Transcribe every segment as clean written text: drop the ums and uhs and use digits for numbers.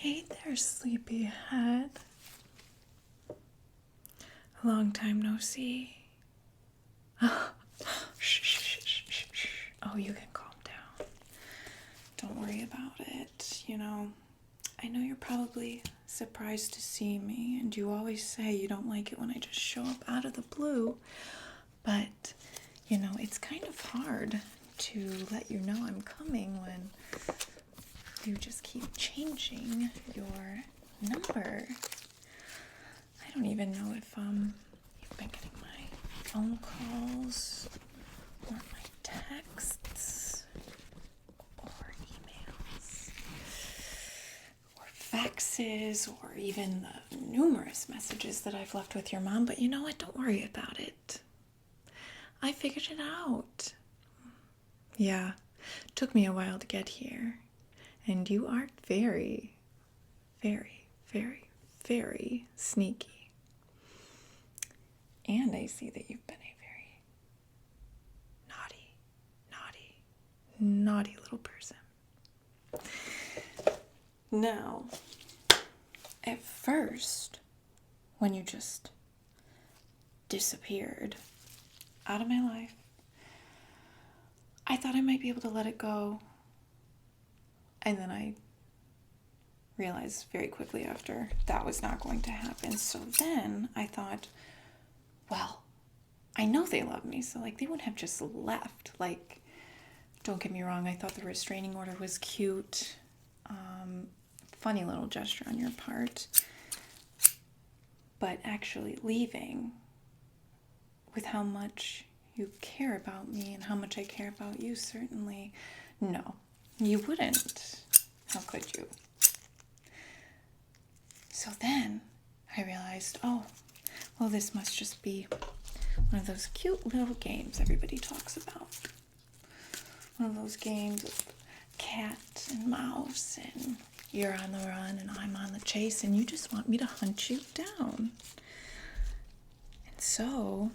Hey there, sleepyhead. A long time no see. Shh, shh, shh, shh, shh. Oh, you can calm down. Don't worry about it. I know you're probably surprised to see me, and you always say you don't like it when I just show up out of the blue. But, it's kind of hard to let you know I'm coming when you just keep changing your number. I don't even know if you've been getting my phone calls or my texts or emails or faxes or even the numerous messages that I've left with your mom, but you know what? Don't worry about it. I figured it out. Yeah, took me a while to get here. And you are very, very, very, very sneaky. And I see that you've been a very naughty little person. Now, at first, when you just disappeared out of my life, I thought I might be able to let it go. And then I realized very quickly after that was not going to happen. So then I thought, well, I know they love me, so they wouldn't have just left. Don't get me wrong, I thought the restraining order was cute. Funny little gesture on your part. But actually leaving with how much you care about me and how much I care about you, certainly, no, you wouldn't. How could you? So then I realized, oh, well, this must just be one of those cute little games everybody talks about. One of those games of cat and mouse, and you're on the run and I'm on the chase, and you just want me to hunt you down. And so,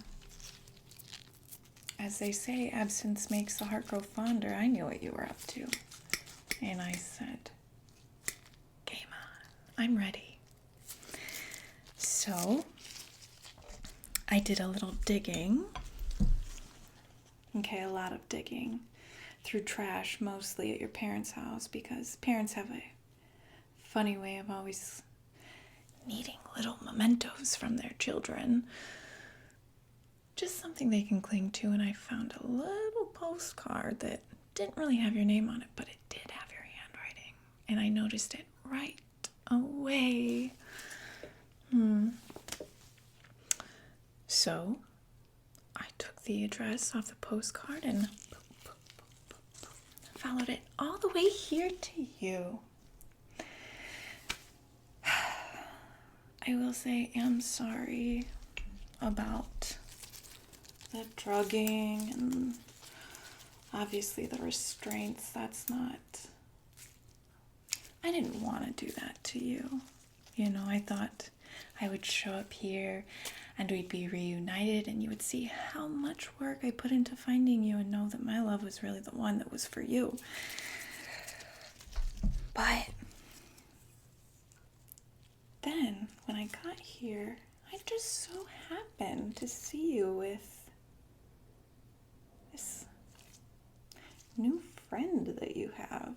as they say, absence makes the heart grow fonder. I knew what you were up to. And I said, game on, I'm ready. So, I did a little digging. Okay, a lot of digging. Through trash, mostly at your parents' house, because parents have a funny way of always needing little mementos from their children. Just something they can cling to, and I found a little postcard that didn't really have your name on it, but it did have your handwriting, and I noticed it right away. So, I took the address off the postcard and followed it all the way here to you. I will say I'm sorry about the drugging and obviously the restraints. I didn't want to do that to you. I thought I would show up here and we'd be reunited and you would see how much work I put into finding you and know that my love was really the one that was for you. But then when I got here, I just so happened to see you with this new friend that you have.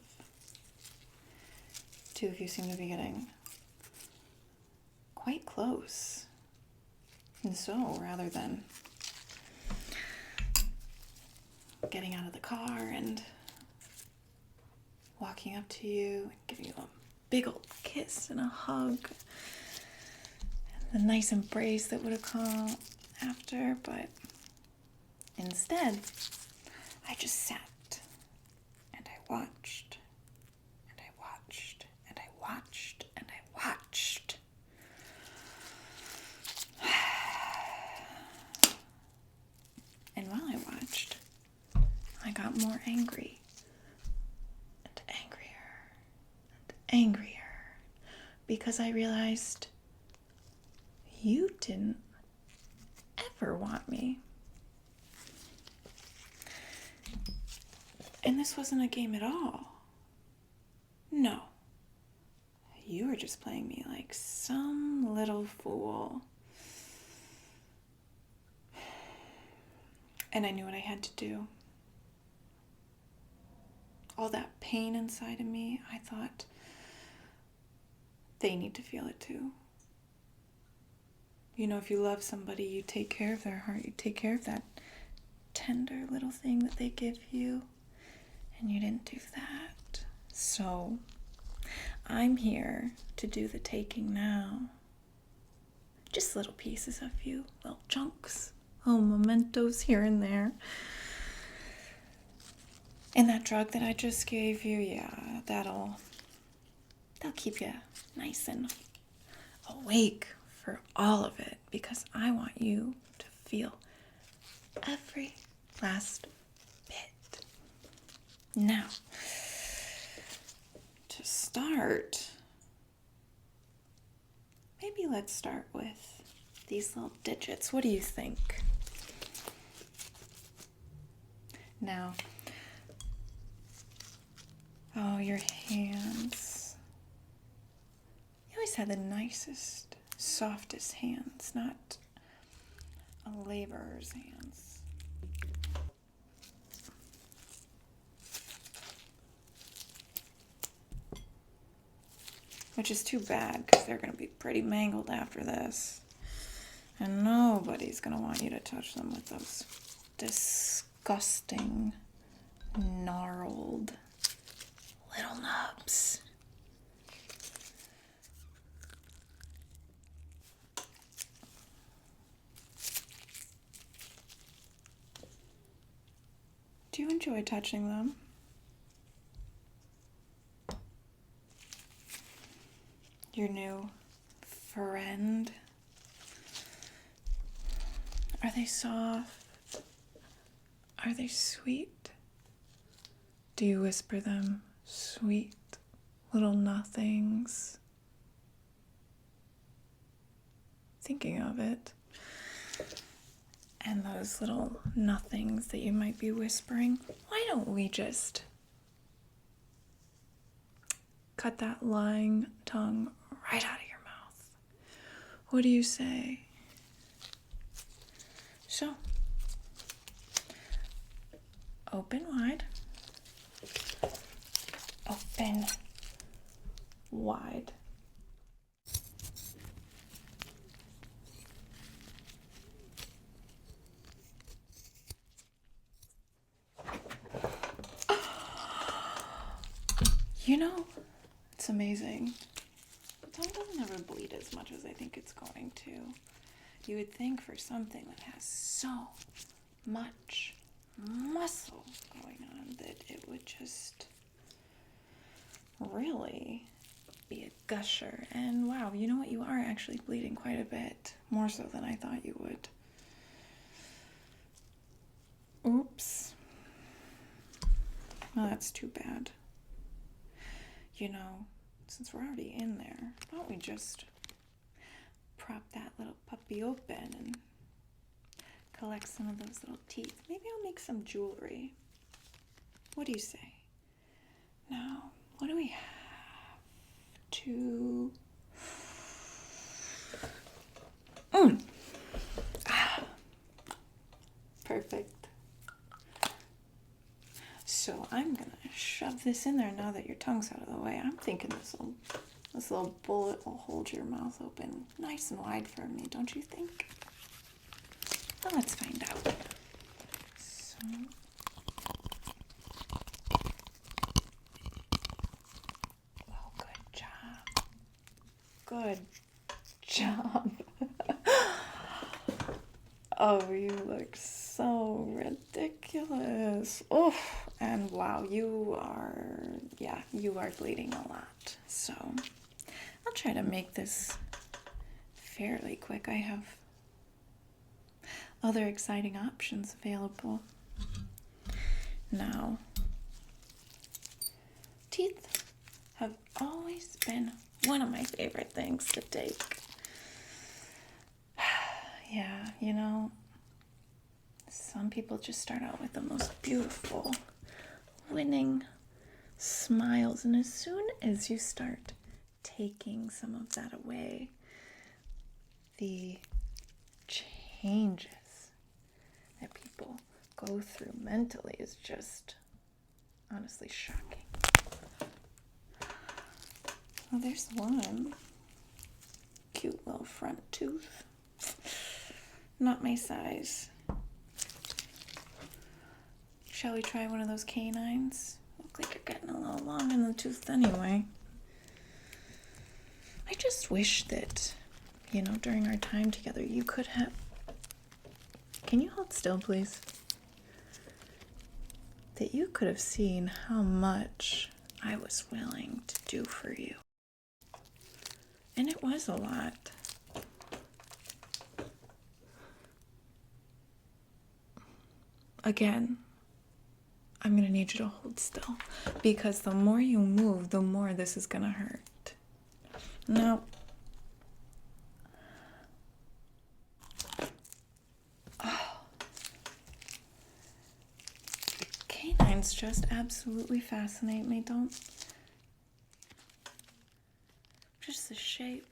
Two of you seem to be getting quite close. And so, rather than getting out of the car and walking up to you and giving you a big old kiss and a hug and the nice embrace that would have come after, but instead, I just sat and I watched and I watched and I watched and I watched. And while I watched, I got more angry and angrier and angrier because I realized you didn't ever want me. And this wasn't a game at all. No. You were just playing me like some little fool. And I knew what I had to do. All that pain inside of me, I thought they need to feel it too. You know, if you love somebody, you take care of their heart. You take care of that tender little thing that they give you. And you didn't do that. So, I'm here to do the taking now. Just little pieces of you, little chunks, little mementos here and there. And that drug that I just gave you, yeah, that'll keep you nice and awake for all of it, because I want you to feel every last bit. Now, to start, maybe let's start with these little digits. What do you think? Now, oh, your hands. You always had the nicest, softest hands, not a laborer's hands. Which is too bad, because they're going to be pretty mangled after this. And nobody's going to want you to touch them with those disgusting, gnarled little nubs. Do you enjoy touching them? Your new friend? Are they soft? Are they sweet? Do you whisper them sweet little nothings? Thinking of it. And those little nothings that you might be whispering, why don't we just cut that lying tongue right out of your mouth? What do you say? So, open wide. Open wide. You know, it's amazing. Tongue doesn't ever bleed as much as I think it's going to. You would think for something that has so much muscle going on that it would just really be a gusher. And wow, you know what? You are actually bleeding quite a bit. More so than I thought you would. Oops. Well, that's too bad. You know, since we're already in there, why don't we just prop that little puppy open and collect some of those little teeth? Maybe I'll make some jewelry. What do you say? Now, what do we have to... Perfect. So I'm gonna shove this in there now that your tongue's out of the way. I'm thinking this little bullet will hold your mouth open nice and wide for me, don't you think? Well, let's find out. So, oh, good job. Good job. Oh, you look so ridiculous. Oh, and wow, you are bleeding a lot. So I'll try to make this fairly quick. I have other exciting options available. Now, teeth have always been one of my favorite things to take. Yeah, you know, some people just start out with the most beautiful, winning smiles, and as soon as you start taking some of that away. The changes that people go through mentally is just honestly shocking. Well, there's one cute little front tooth. Not my size. Shall we try one of those canines? Look like you're getting a little long in the tooth anyway. I just wish that, during our time together, you could have... Can you hold still, please? That you could have seen how much I was willing to do for you. And it was a lot. Again, I'm going to need you to hold still, because the more you move, the more this is going to hurt. Now, canines just absolutely fascinate me, don't? Just the shape,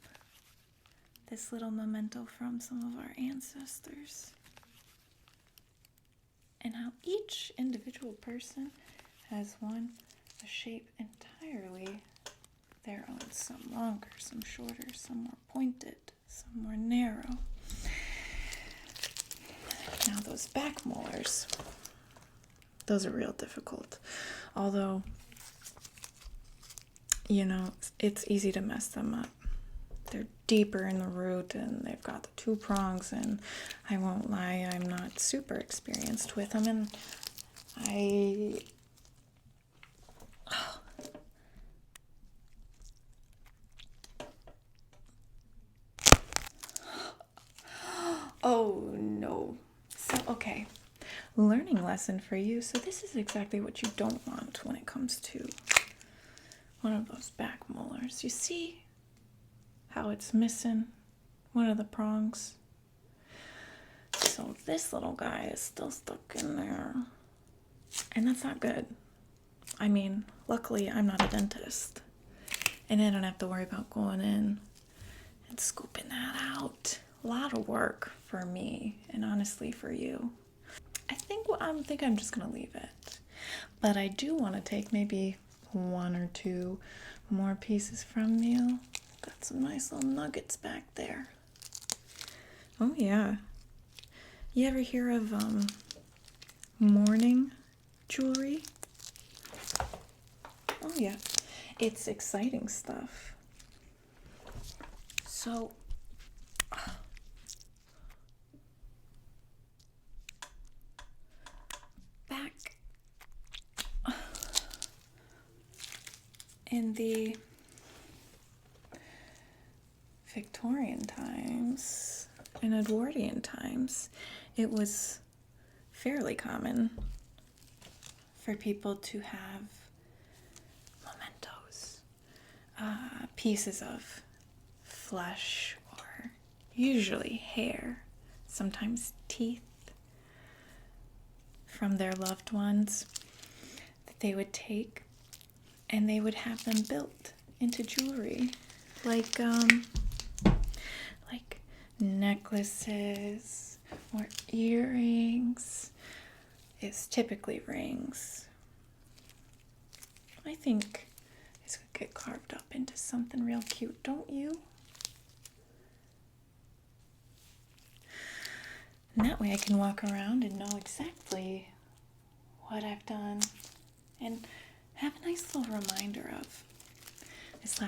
this little memento from some of our ancestors, and how each individual person has a shape entirely their own. Some longer, some shorter, some more pointed, some more narrow. Now those back molars, those are real difficult. Although, it's easy to mess them up. They're deeper in the root, and they've got the 2 prongs, and I won't lie, I'm not super experienced with them, and Oh no. So, okay. Learning lesson for you. So this is exactly what you don't want when it comes to one of those back molars. You see how it's missing one of the prongs? So this little guy is still stuck in there. And that's not good. I mean, luckily I'm not a dentist. And I don't have to worry about going in and scooping that out. A lot of work for me, and honestly for you. I think I'm just gonna leave it. But I do want to take maybe 1 or 2 more pieces from you. Got some nice little nuggets back there. Oh yeah. You ever hear of mourning jewelry? Oh yeah. It's exciting stuff. So back in the Victorian times and Edwardian times, it was fairly common for people to have mementos, pieces of flesh or usually hair, sometimes teeth from their loved ones that they would take, and they would have them built into jewelry, like necklaces or earrings. It's typically rings. I think this could get carved up into something real cute, don't you? And that way I can walk around and know exactly what I've done and have a nice little reminder of this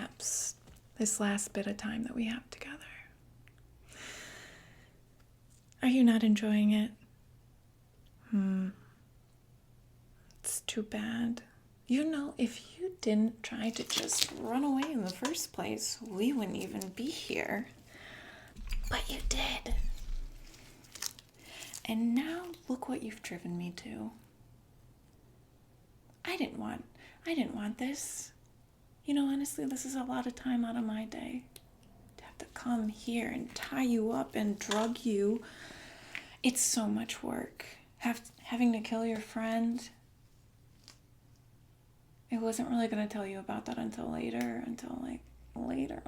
last bit of time that we have together. Are you not enjoying it? It's too bad. If you didn't try to just run away in the first place, we wouldn't even be here. But you did. And now look what you've driven me to. I didn't want this. Honestly, this is a lot of time out of my day. To have to come here and tie you up and drug you. It's so much work. Having to kill your friend. I wasn't really going to tell you about that until later, until later,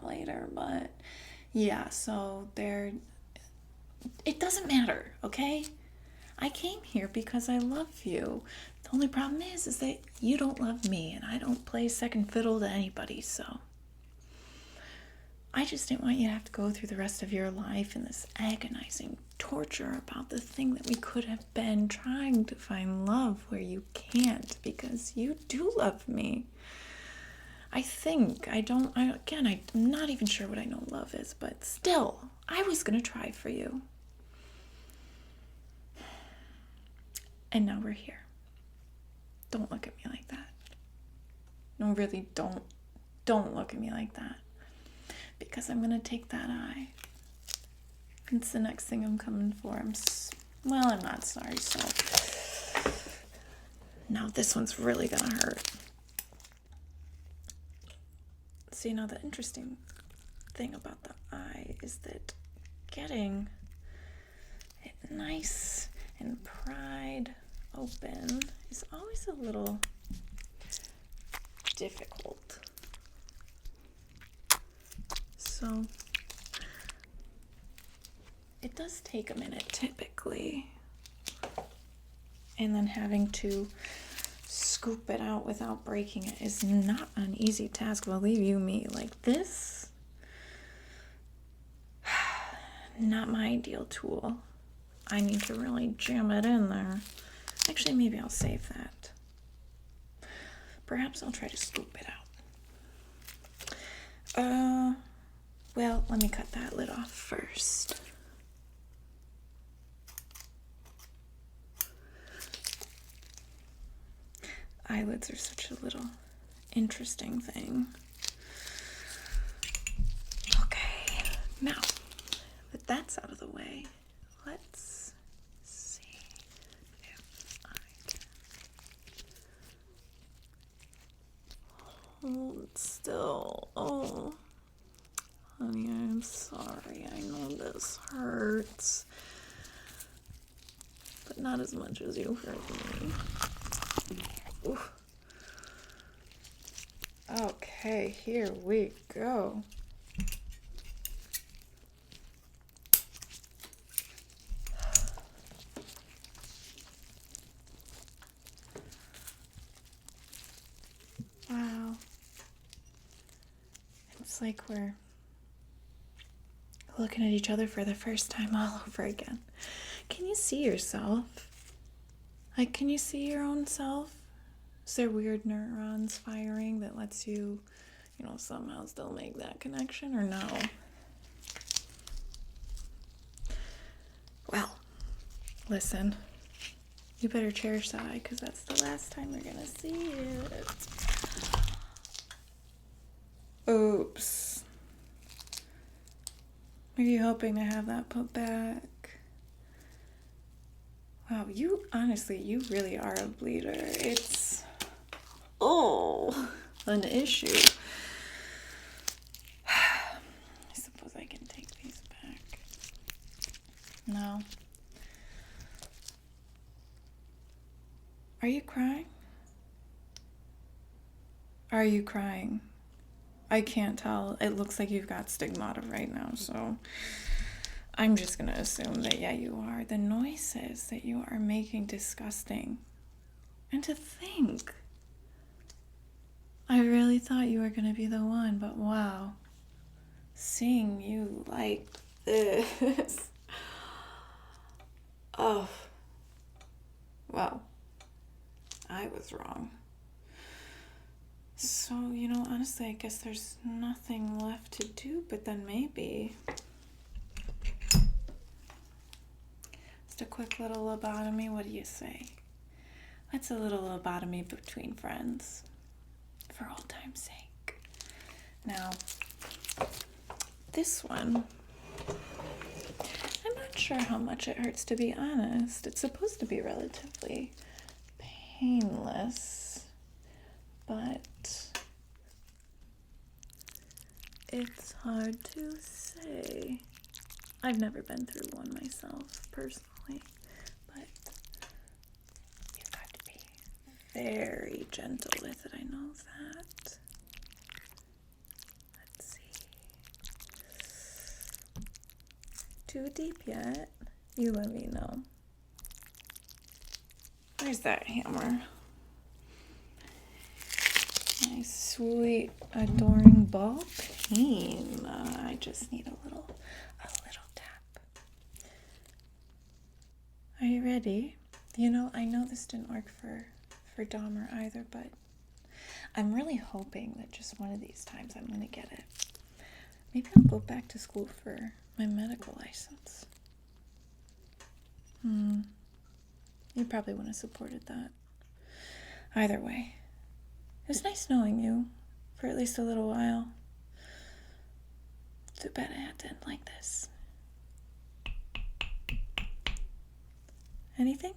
but yeah, so it doesn't matter, okay? I came here because I love you. The only problem is that you don't love me, and I don't play second fiddle to anybody, so I just didn't want you to have to go through the rest of your life in this agonizing torture about the thing that we could have been, trying to find love where you can't, because you do love me. I'm not even sure what I know love is, but still, I was gonna try for you. And now we're here. Don't look at me like that. No, really, don't look at me like that. Because I'm gonna take that eye. It's the next thing I'm coming for. I'm not sorry, so. Now this one's really gonna hurt. So, the interesting thing about the eye is that getting it nice and pried open is always a little difficult. So it does take a minute typically, and then having to scoop it out without breaking it is not an easy task. Believe you me, like this, not my ideal tool. I need to really jam it in there. Actually, maybe I'll save that. Perhaps I'll try to scoop it out. Well, let me cut that lid off first. Eyelids are such a little interesting thing. Okay, now that that's out of the way, let's see if I can hold still. Oh, honey, I'm sorry. I know this hurts, but not as much as you hurt me. Oof. Okay, here we go. Wow. It's like we're looking at each other for the first time all over again. Can you see yourself? Like, can you see your own self? Is there weird neurons firing that lets you, somehow still make that connection, or no? Well, listen, you better cherish that eye, because that's the last time you're gonna see it. Oops. Are you hoping to have that put back? Wow, you really are a bleeder. It's, an issue. I suppose I can take these back. No. Are you crying? Are you crying? I can't tell. It looks like you've got stigmata right now, so I'm just gonna assume that, yeah, you are. The noises that you are making, disgusting. And to think, I really thought you were gonna be the one, but wow. Seeing you like this. Oh. Well, I was wrong. So, honestly, I guess there's nothing left to do, but then maybe just a quick little lobotomy. What do you say? What's a little lobotomy between friends? For old time's sake. Now, this one, I'm not sure how much it hurts, to be honest. It's supposed to be relatively painless, but it's hard to say. I've never been through one myself, personally, but you've got to be very gentle with it, I know that. Let's see. too deep yet, you let me know. Where's that hammer? Nice, sweet, adoring ball peen. I just need a little tap. Are you ready? I know this didn't work for Dahmer either, but I'm really hoping that just one of these times I'm gonna get it. Maybe I'll go back to school for my medical license. You probably wouldn't have supported that. Either way, it was nice knowing you for at least a little while. Too bad it had to end like this. Anything?